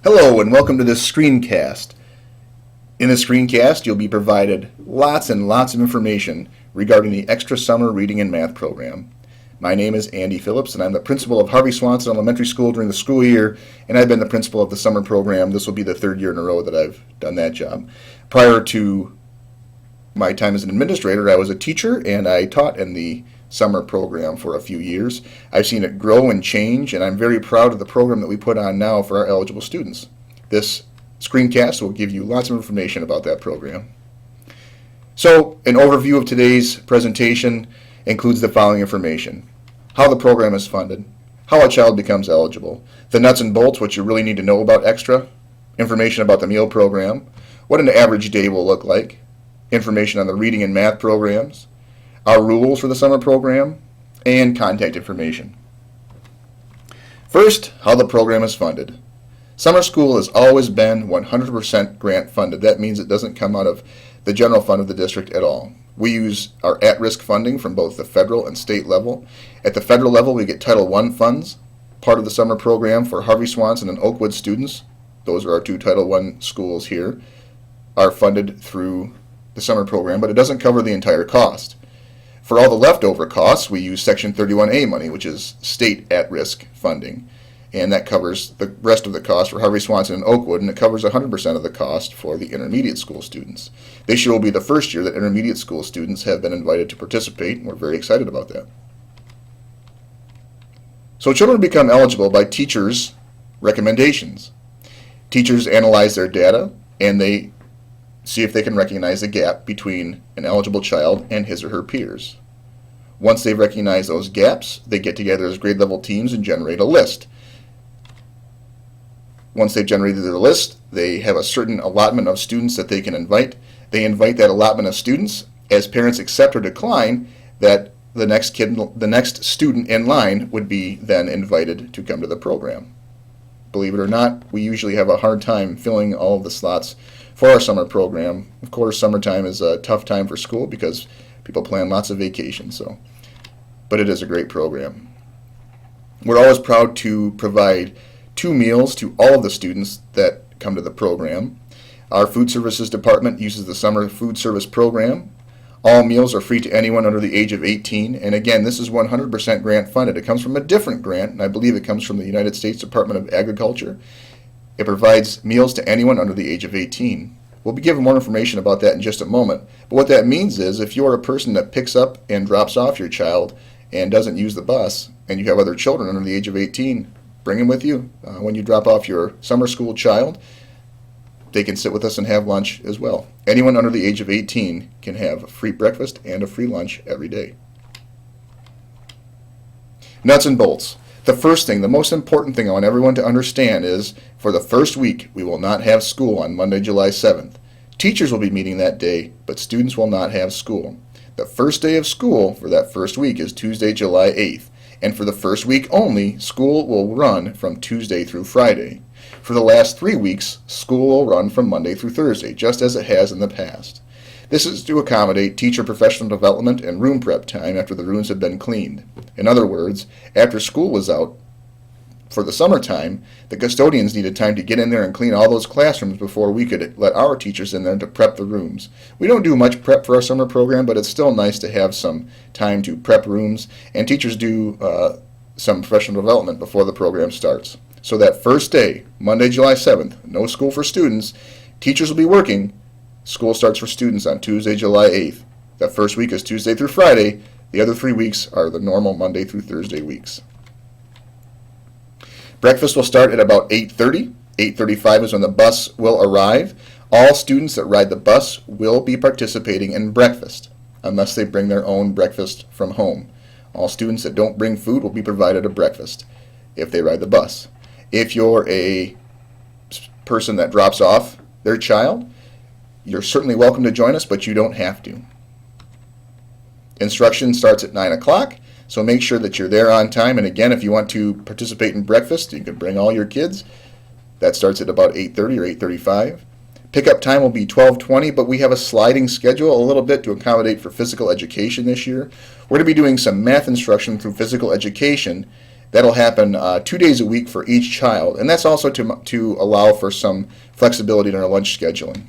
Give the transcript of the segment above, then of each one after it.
Hello and welcome to this screencast. In this screencast, you'll be provided lots and lots of information regarding the Extra Summer Reading and Math program. My name is Andy Phillips and I'm the principal of Harvey Swanson Elementary School during the school year, and I've been the principal of the summer program. This will be the third year in a row that I've done that job. Prior to my time as an administrator, I was a teacher and I taught in the summer program for a few years. I've seen it grow and change, and I'm very proud of the program that we put on now for our eligible students. This screencast will give you lots of information about that program. So, an overview of today's presentation includes the following information: how the program is funded, how a child becomes eligible, the nuts and bolts, what you really need to know about Extra, information about the meal program, what an average day will look like, information on the reading and math programs, our rules for the summer program, and contact information. First, how the program is funded. Summer school has always been 100% grant funded. That means it doesn't come out of the general fund of the district at all. We use our at-risk funding from both the federal and state level. At the federal level, we get Title I funds, part of the summer program for Harvey Swanson and Oakwood students. Those are our two Title I schools here, are funded through the summer program, but it doesn't cover the entire cost. For all the leftover costs, we use Section 31A money, which is state at-risk funding, and that covers the rest of the cost for Harvey Swanson and Oakwood, and it covers 100% of the cost for the intermediate school students. This year will be the first year that intermediate school students have been invited to participate, and we're very excited about that. So children become eligible by teachers' recommendations. Teachers analyze their data, and they see if they can recognize the gap between an eligible child and his or her peers. Once they've recognized those gaps, they get together as grade level teams and generate a list. Once they've generated their list, they have a certain allotment of students that they can invite. They invite that allotment of students. As parents accept or decline, that the next student in line would be then invited to come to the program. Believe it or not, we usually have a hard time filling all of the slots for our summer program. Of course, summertime is a tough time for school because people plan lots of vacations, but it is a great program. We're always proud to provide 2 meals to all of the students that come to the program. Our food services department uses the summer food service program. All meals are free to anyone under the age of 18, and again, this is 100% grant funded. It comes from a different grant, and I believe it comes from the United States Department of Agriculture. It provides meals to anyone under the age of 18. We'll be giving more information about that in just a moment. But what that means is if you're a person that picks up and drops off your child and doesn't use the bus, and you have other children under the age of 18, bring them with you. When you drop off your summer school child, they can sit with us and have lunch as well. Anyone under the age of 18 can have a free breakfast and a free lunch every day. Nuts and bolts. The first thing, the most important thing I want everyone to understand is for the first week, we will not have school on Monday, July 7th. Teachers will be meeting that day, but students will not have school. The first day of school for that first week is Tuesday, July 8th. And for the first week only, school will run from Tuesday through Friday. For the last 3 weeks, school will run from Monday through Thursday, just as it has in the past. This is to accommodate teacher professional development and room prep time after the rooms have been cleaned. In other words, after school was out for the summertime, the custodians needed time to get in there and clean all those classrooms before we could let our teachers in there to prep the rooms. We don't do much prep for our summer program, but it's still nice to have some time to prep rooms, and teachers do some professional development before the program starts. So that first day, Monday, July 7th, no school for students, teachers will be working. School starts for students on Tuesday, July 8th. That first week is Tuesday through Friday. The other 3 weeks are the normal Monday through Thursday weeks. Breakfast will start at about 8:30. 8:35 is when the bus will arrive. All students that ride the bus will be participating in breakfast, unless they bring their own breakfast from home. All students that don't bring food will be provided a breakfast if they ride the bus. If you're a person that drops off their child, you're certainly welcome to join us, but you don't have to. Instruction starts at 9 o'clock, so make sure that you're there on time. And again, if you want to participate in breakfast, you can bring all your kids. That starts at about 8:30 or 8:35. Pickup time will be 12:20, but we have a sliding schedule a little bit to accommodate for physical education this year. We're going to be doing some math instruction through physical education That'll happen 2 days a week for each child, and that's also to allow for some flexibility in our lunch scheduling.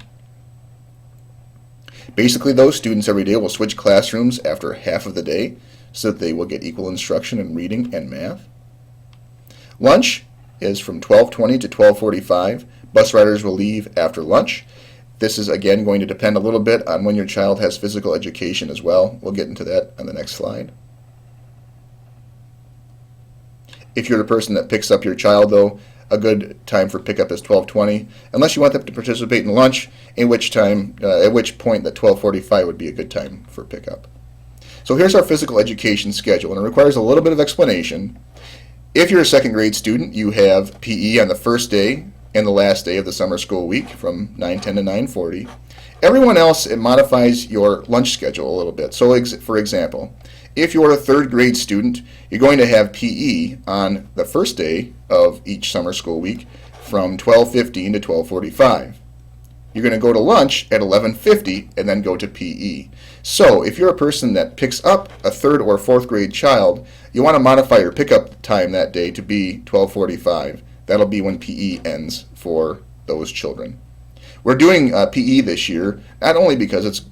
Basically, those students every day will switch classrooms after half of the day so that they will get equal instruction in reading and math. Lunch is from 12:20 to 12:45. Bus riders will leave after lunch. This is again going to depend a little bit on when your child has physical education as well. We'll get into that on the next slide. If you're the person that picks up your child, though, a good time for pickup is 12:20, unless you want them to participate in lunch, at which point that 12:45 would be a good time for pickup. So here's our physical education schedule, and it requires a little bit of explanation. If you're a second grade student, you have PE on the first day and the last day of the summer school week from 9:10 to 9:40. Everyone else, it modifies your lunch schedule a little bit. So for example, if you're a third grade student, you're going to have PE on the first day of each summer school week from 12:15 to 12:45. You're going to go to lunch at 11:50 and then go to PE. So if you're a person that picks up a third or fourth grade child, you want to modify your pickup time that day to be 12:45. That'll be when PE ends for those children. We're doing PE this year, not only because it's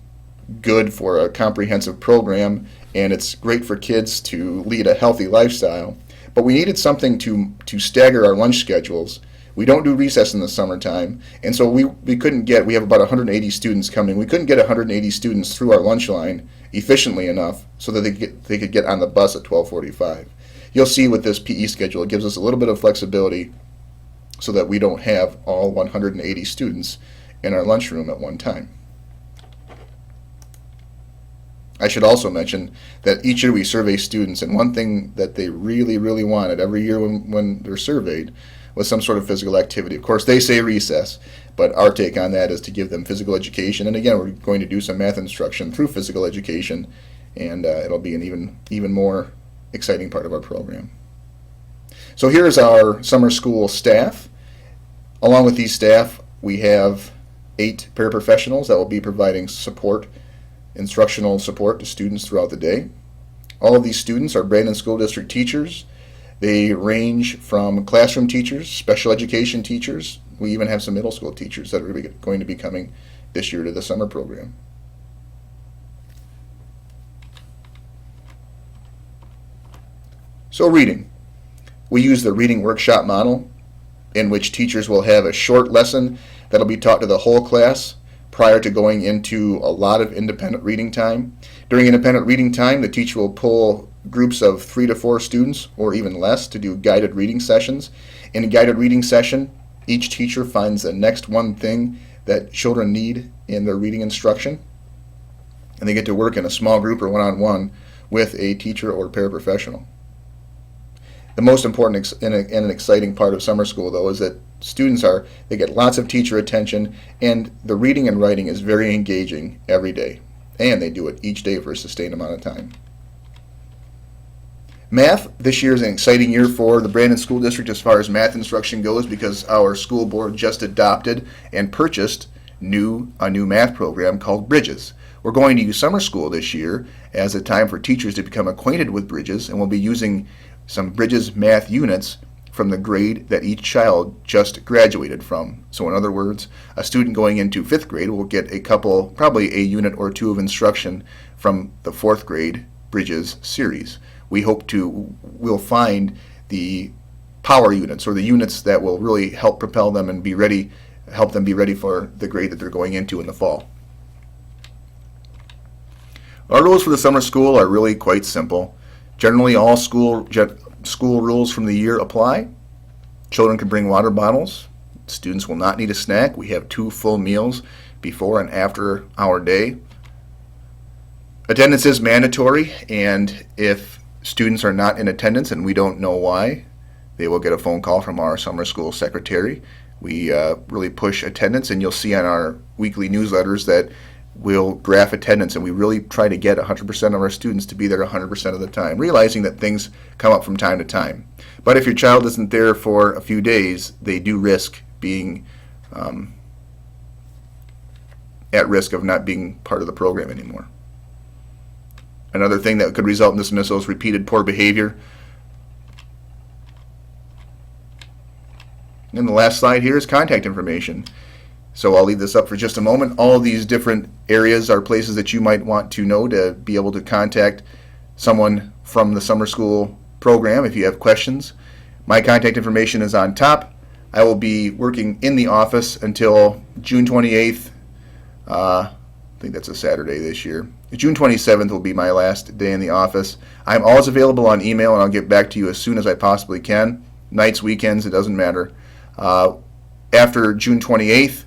good for a comprehensive program and it's great for kids to lead a healthy lifestyle, but we needed something to stagger our lunch schedules. We don't do recess in the summertime, and so we have about 180 students coming. We couldn't get 180 students through our lunch line efficiently enough so that they could get on the bus at 12:45. You'll see with this PE schedule, it gives us a little bit of flexibility so that we don't have all 180 students in our lunchroom at one time. I should also mention that each year we survey students, and one thing that they really, really wanted every year when they're surveyed was some sort of physical activity. Of course, they say recess, but our take on that is to give them physical education. And again, we're going to do some math instruction through physical education, and it'll be an even more exciting part of our program. So here's our summer school staff. Along with these staff, we have 8 paraprofessionals that will be providing instructional support to students throughout the day. All of these students are Brandon School District teachers. They range from classroom teachers, special education teachers. We even have some middle school teachers that are going to be coming this year to the summer program. So reading. We use the reading workshop model in which teachers will have a short lesson that'll be taught to the whole class prior to going into a lot of independent reading time. During independent reading time, the teacher will pull groups of 3 to 4 students or even less to do guided reading sessions. In a guided reading session, each teacher finds the next one thing that children need in their reading instruction, and they get to work in a small group or one-on-one with a teacher or paraprofessional. The most important and an exciting part of summer school, though, is that students they get lots of teacher attention, and the reading and writing is very engaging every day, and they do it each day for a sustained amount of time. Math, this year is an exciting year for the Brandon School District as far as math instruction goes because our school board just adopted and purchased a new math program called Bridges. We're going to use summer school this year as a time for teachers to become acquainted with Bridges, and we'll be using some Bridges math units from the grade that each child just graduated from. So in other words, a student going into 5th grade will get probably a unit or 2 of instruction from the 4th grade Bridges series. We'll find the power units or the units that will really help propel them and help them be ready for the grade that they're going into in the fall. Our rules for the summer school are really quite simple. Generally, all school rules from the year apply. Children can bring water bottles. Students will not need a snack. We have 2 full meals before and after our day. Attendance is mandatory, and if students are not in attendance and we don't know why, they will get a phone call from our summer school secretary. We really push attendance, and you'll see on our weekly newsletters that we'll graph attendance, and we really try to get 100% of our students to be there 100% of the time, realizing that things come up from time to time. But if your child isn't there for a few days, they do risk being at risk of not being part of the program anymore. Another thing that could result in dismissal is repeated poor behavior. And the last slide here is contact information. So I'll leave this up for just a moment. All of these different areas are places that you might want to know to be able to contact someone from the summer school program if you have questions. My contact information is on top. I will be working in the office until June 28th. I think that's a Saturday this year. June 27th will be my last day in the office. I'm always available on email, and I'll get back to you as soon as I possibly can. Nights, weekends, it doesn't matter. After June 28th,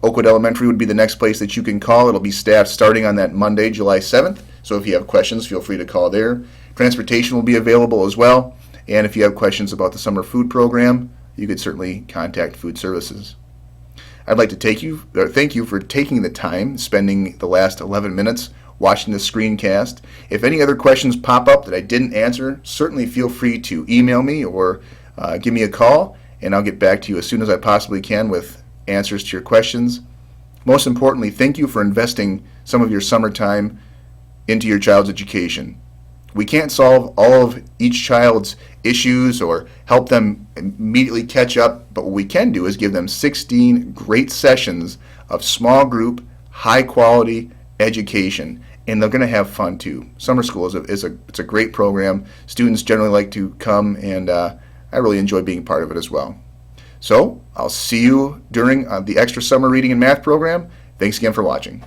Oakwood Elementary would be the next place that you can call. It'll be staffed starting on that Monday, July 7th. So if you have questions, feel free to call there. Transportation will be available as well. And if you have questions about the summer food program, you could certainly contact Food Services. I'd like to thank you for taking the time, spending the last 11 minutes watching the screencast. If any other questions pop up that I didn't answer, certainly feel free to email me or give me a call, and I'll get back to you as soon as I possibly can with answers to your questions. Most importantly, thank you for investing some of your summertime into your child's education. We can't solve all of each child's issues or help them immediately catch up, but what we can do is give them 16 great sessions of small group, high quality education, and they're going to have fun too. Summer school is a great program. Students generally like to come, and I really enjoy being part of it as well. So I'll see you during the extra summer reading and math program. Thanks again for watching.